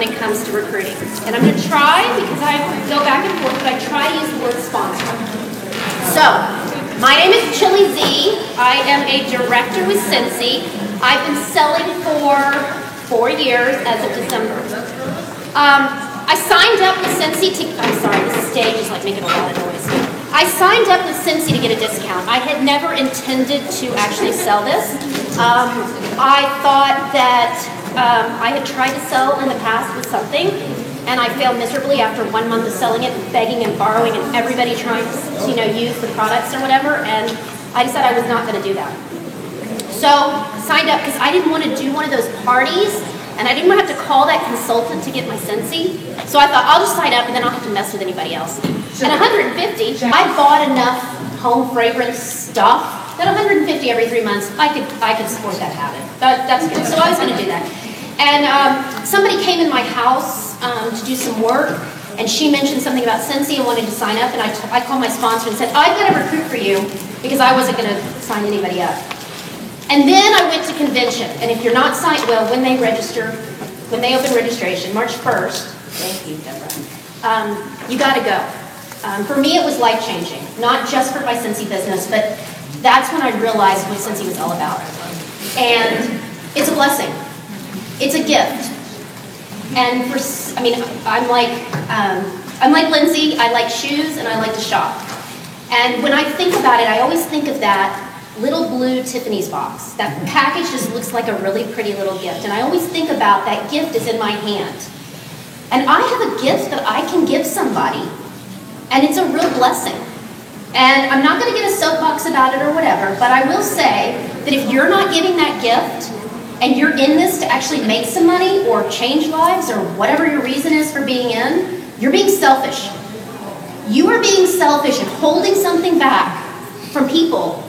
when it comes to recruiting. And I'm going to try, because I go back and forth, but I try to use the word sponsor. So, my name is Chili Z. I am a director with Scentsy. I've been selling for 4 years as of December. I signed up with Scentsy to, I'm sorry, this stage is like making a lot of noise. I signed up with Scentsy to get a discount. I had never intended to actually sell this. I thought that I had tried to sell in the past with something, and I failed miserably after 1 month of selling it, begging and borrowing, and everybody trying to use the products or whatever, and I decided I was not going to do that. So I signed up because I didn't want to do one of those parties, and I didn't want to have to call that consultant to get my Scentsy. So I thought, I'll just sign up and then I'll have to mess with anybody else. And $150, I bought enough home fragrance stuff that $150 every 3 months, I could support that habit. That's good. So I was going to do that. And somebody came in my house to do some work, and she mentioned something about Scentsy and wanted to sign up, and I called my sponsor and said, I've got to recruit for you because I wasn't going to sign anybody up. And then I went to convention, and if you're not signed, well, when they open registration, March 1st, thank you, Deborah, you got to go. For me, it was life-changing, not just for my Scentsy business, but that's when I realized what Scentsy was all about. And it's a blessing. It's a gift. And I'm like Lindsay. I like shoes, and I like to shop. And when I think about it, I always think of that little blue Tiffany's box. That package just looks like a really pretty little gift. And I always think about that gift is in my hand. And I have a gift that I can give somebody. And it's a real blessing. And I'm not going to get a soapbox about it or whatever, but I will say that if you're not giving that gift, and you're in this to actually make some money or change lives or whatever your reason is for being in, you're being selfish. You are being selfish and holding something back from people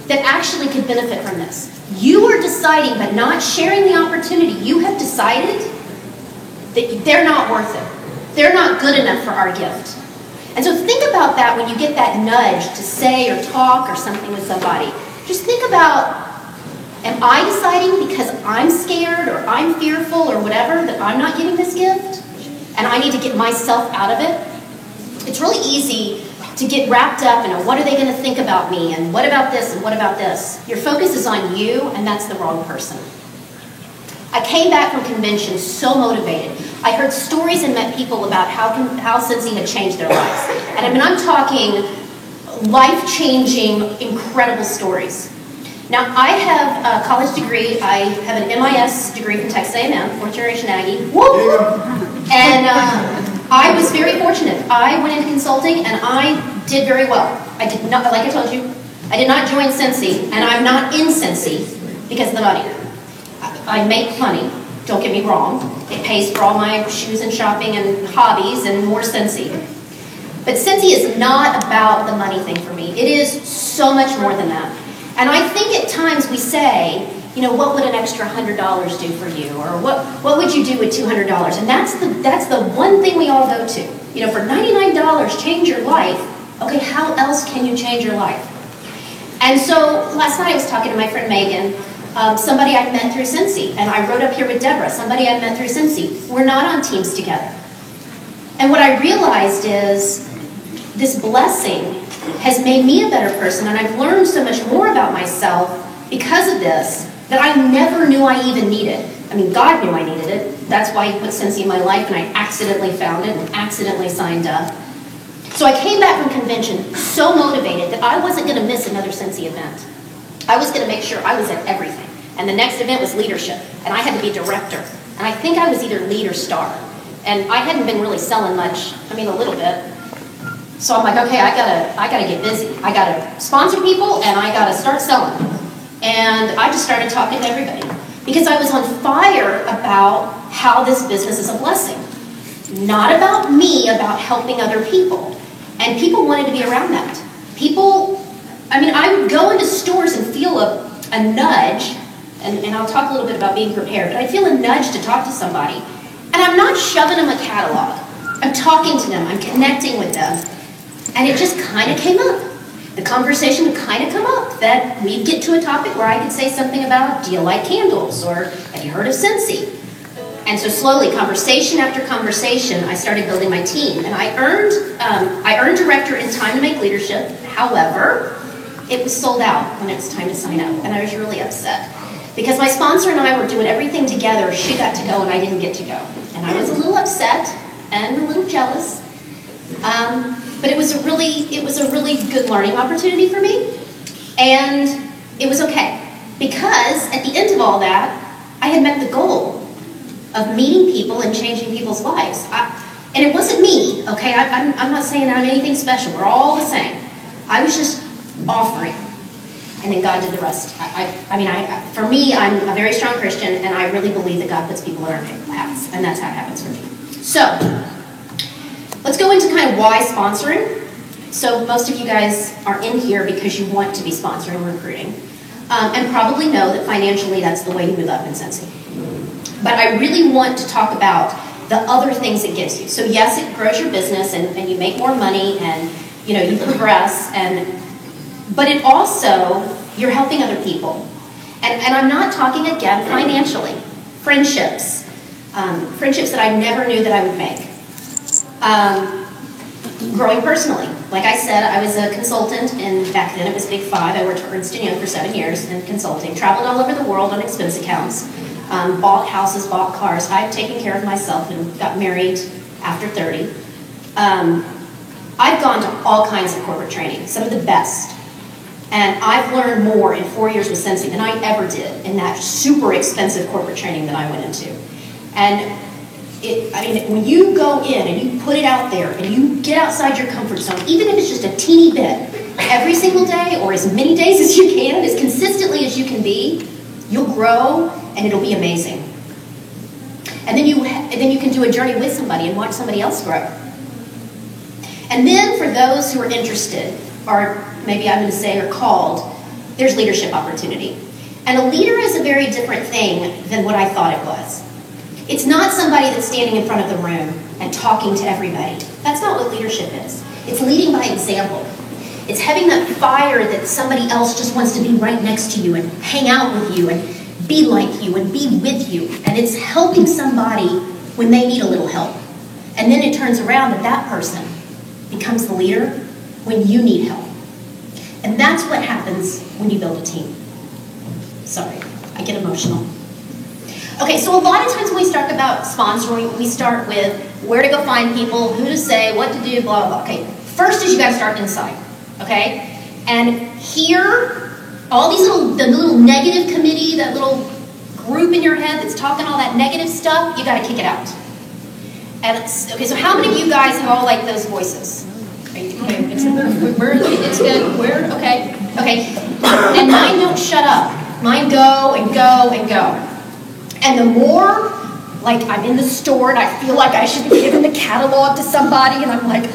that actually could benefit from this. You are deciding, but not sharing the opportunity, you have decided that they're not worth it. They're not good enough for our gift. And so think about that when you get that nudge to say or talk or something with somebody. Just think about, am I deciding because I'm scared or I'm fearful or whatever that I'm not getting this gift and I need to get myself out of it? It's really easy to get wrapped up in what are they going to think about me and what about this and what about this. Your focus is on you, and that's the wrong person. I came back from convention so motivated. I heard stories and met people about how Scentsy had changed their lives. And I'm talking life-changing, incredible stories. Now, I have a college degree. I have an MIS degree from Texas A&M, fourth generation Aggie. Woo! And I was very fortunate. I went into consulting, and I did very well. I did not, like I told you, I did not join Scentsy, and I'm not in Scentsy because of the money. I make money, don't get me wrong. It pays for all my shoes and shopping and hobbies and more Scentsy. But Scentsy is not about the money thing for me. It is so much more than that. And I think at times we say, what would an extra $100 do for you? Or what would you do with $200? And that's the one thing we all go to. For $99, change your life. Okay, how else can you change your life? And so last night I was talking to my friend Megan, somebody I met through Scentsy. And I wrote up here with Deborah, somebody I met through Scentsy. We're not on teams together. And what I realized is this blessing has made me a better person, and I've learned so much more about myself because of this that I never knew I even needed. God knew I needed it. That's why He put Scentsy in my life, and I accidentally found it and accidentally signed up. So I came back from convention so motivated that I wasn't going to miss another Scentsy event. I was going to make sure I was at everything. And the next event was leadership, and I had to be director. And I think I was either lead or star. And I hadn't been really selling much, a little bit. So I'm like, okay, I gotta get busy. I gotta sponsor people, and I gotta start selling. And I just started talking to everybody because I was on fire about how this business is a blessing. Not about me, about helping other people. And people wanted to be around that. I would go into stores and feel a nudge, and I'll talk a little bit about being prepared, but I feel a nudge to talk to somebody. And I'm not shoving them a catalog. I'm talking to them, I'm connecting with them. And it just kind of came up. The conversation would kind of come up that we'd get to a topic where I could say something about, do you like candles? Or have you heard of Scentsy? And so slowly, conversation after conversation, I started building my team. And I earned director in time to make leadership. However, it was sold out when it was time to sign up. And I was really upset. Because my sponsor and I were doing everything together. She got to go and I didn't get to go. And I was a little upset and a little jealous. But it was a really good learning opportunity for me. And it was okay. Because at the end of all that, I had met the goal of meeting people and changing people's lives. And it wasn't me, okay? I'm not saying I'm anything special. We're all the same. I was just offering. And then God did the rest. For me, I'm a very strong Christian, and I really believe that God puts people in our paths. And that's how it happens for me. So, let's go into kind of why sponsoring. So most of you guys are in here because you want to be sponsoring and recruiting. And probably know that financially that's the way you move up in Cincy. But I really want to talk about the other things it gives you. So yes, it grows your business and you make more money and you progress, but it also, you're helping other people. And I'm not talking again financially. Friendships. Friendships that I never knew that I would make. Growing personally. Like I said, I was a consultant, and back then it was Big Five. I worked for Ernst & Young for 7 years in consulting. Traveled all over the world on expense accounts. Bought houses, bought cars. I've taken care of myself and got married after 30. I've gone to all kinds of corporate training, some of the best. And I've learned more in 4 years with Cincy than I ever did in that super expensive corporate training that I went into. And when you go in and you put it out there and you get outside your comfort zone, even if it's just a teeny bit, every single day or as many days as you can, as consistently as you can be, you'll grow and it'll be amazing. And then you can do a journey with somebody and watch somebody else grow. And then for those who are interested, or maybe I'm going to say are called, there's leadership opportunity. And a leader is a very different thing than what I thought it was. It's not somebody that's standing in front of the room and talking to everybody. That's not what leadership is. It's leading by example. It's having that fire that somebody else just wants to be right next to you and hang out with you and be like you and be with you. And it's helping somebody when they need a little help. And then it turns around that that person becomes the leader when you need help. And that's what happens when you build a team. Sorry, I get emotional. Okay, so a lot of times when we talk about sponsoring, we start with where to go find people, who to say, what to do, blah, blah, blah. Okay, first is you got to start inside, okay? And here, all these the little negative committee, that little group in your head that's talking all that negative stuff, you got to kick it out. And okay, so how many of you guys have all like those voices? Okay, it's good. Where? Okay. And mine don't shut up. Mine go and go and go. And the more, like, I'm in the store and I feel like I should be giving the catalog to somebody, and I'm like,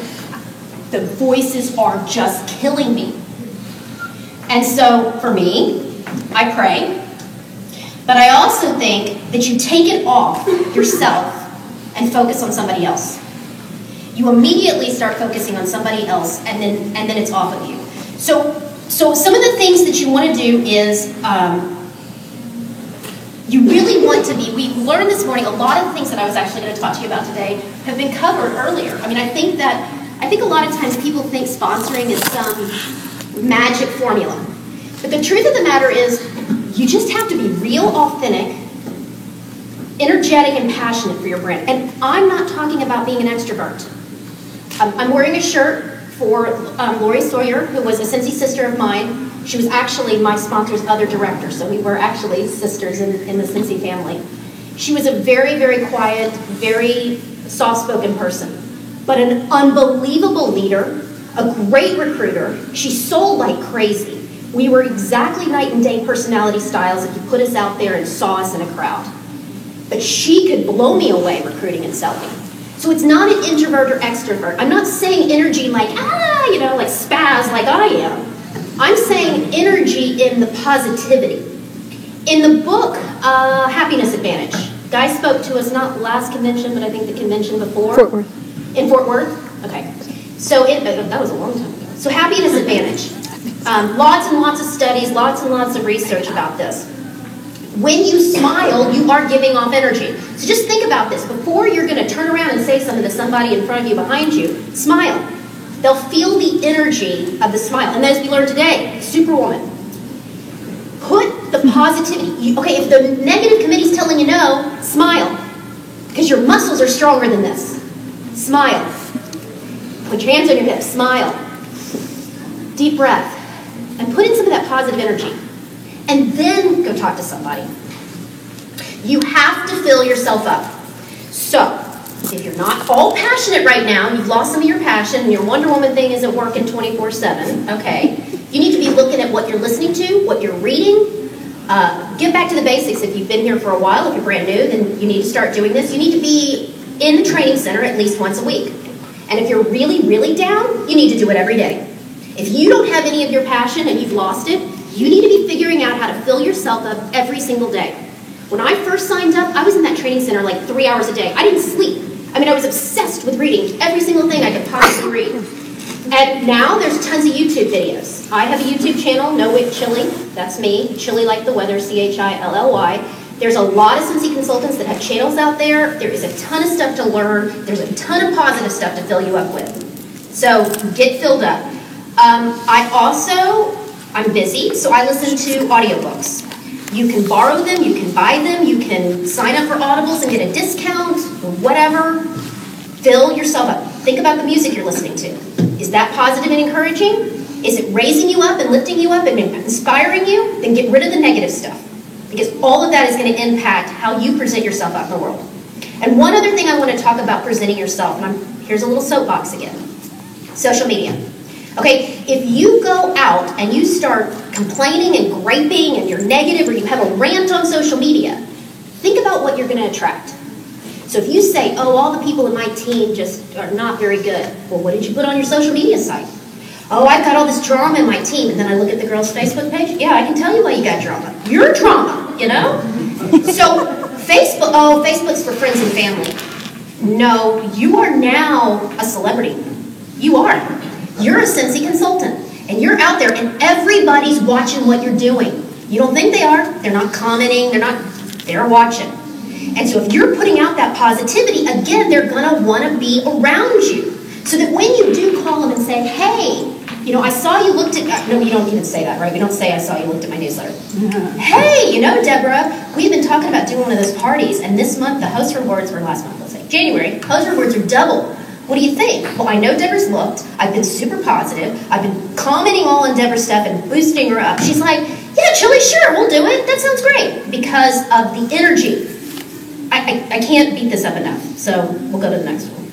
the voices are just killing me. And so, for me, I pray, but I also think that you take it off yourself and focus on somebody else. You immediately start focusing on somebody else, and then it's off of you. So some of the things that you want to do is, you really want to be, we learned this morning, a lot of the things that I was actually going to talk to you about today have been covered earlier. I mean, I think a lot of times people think sponsoring is some magic formula. But the truth of the matter is, you just have to be real, authentic, energetic, and passionate for your brand. And I'm not talking about being an extrovert. I'm wearing a shirt for Lori Sawyer, who was a Cincy sister of mine. She was actually my sponsor's other director, so we were actually sisters in the Cincy family. She was a very, very quiet, very soft-spoken person, but an unbelievable leader, a great recruiter. She sold like crazy. We were exactly night and day personality styles if you put us out there and saw us in a crowd. But she could blow me away recruiting and selling. So it's not an introvert or extrovert. I'm not saying energy like, like spaz like I am. I'm saying energy in the positivity. In the book, Happiness Advantage, Guy spoke to us not last convention, but I think the convention before. Fort Worth. In Fort Worth? Okay. So that was a long time ago. So Happiness Advantage. Lots and lots of studies, lots and lots of research about this. When you smile, you are giving off energy. So just think about this. Before you're going to turn around and say something to somebody in front of you, behind you, smile. They'll feel the energy of the smile. And as we learned today, Superwoman. Put the positivity. Okay, if the negative committee's telling you no, smile. Because your muscles are stronger than this. Smile. Put your hands on your hips. Smile. Deep breath. And put in some of that positive energy. And then go talk to somebody. You have to fill yourself up. So, if you're not all passionate right now, and you've lost some of your passion, and your Wonder Woman thing isn't working 24/7, okay, you need to be looking at what you're listening to, what you're reading. Get back to the basics. If you've been here for a while, if you're brand new, then you need to start doing this. You need to be in the training center at least once a week. And if you're really, really down, you need to do it every day. If you don't have any of your passion and you've lost it, you need to be figuring out how to fill yourself up every single day. When I first signed up, I was in that training center like 3 hours a day. I didn't sleep. I mean, I was obsessed with reading every single thing I could possibly read. And now there's tons of YouTube videos. I have a YouTube channel, No Wig Chilly. That's me. Chilly like the weather, Chilly. There's a lot of Cincy consultants that have channels out there. There is a ton of stuff to learn. There's a ton of positive stuff to fill you up with. So get filled up. I'm busy, so I listen to audiobooks. You can borrow them, you can buy them, you can sign up for Audibles and get a discount, or whatever. Fill yourself up. Think about the music you're listening to. Is that positive and encouraging? Is it raising you up and lifting you up and inspiring you? Then get rid of the negative stuff. Because all of that is going to impact how you present yourself out in the world. And one other thing I want to talk about presenting yourself, and here's a little soapbox again. Social media. Okay, if you go out and you start complaining and griping and you're negative or you have a rant on social media, think about what you're going to attract. So if you say, oh, all the people in my team just are not very good, well, what did you put on your social media site? Oh, I've got all this drama in my team, and then I look at the girl's Facebook page. Yeah, I can tell you why you got drama. You're drama, you know? So Facebook's for friends and family. No, you are now a celebrity. You are. You're a Cincy consultant, and you're out there, and everybody's watching what you're doing. You don't think they are. They're not commenting. They're watching. And so if you're putting out that positivity, again, they're going to want to be around you. So that when you do call them and say, hey, you know, I saw you looked at, no, you don't even say that, right? We don't say I saw you looked at my newsletter. Hey, you know, Deborah, we've been talking about doing one of those parties, and this month the host rewards were last month, let's say, January, host rewards are double. What do you think? Well, I know Deborah's looked. I've been super positive. I've been commenting all on Deborah's stuff and boosting her up. She's like, yeah, Chilly, sure, we'll do it. That sounds great. Because of the energy. I can't beat this up enough. So we'll go to the next one.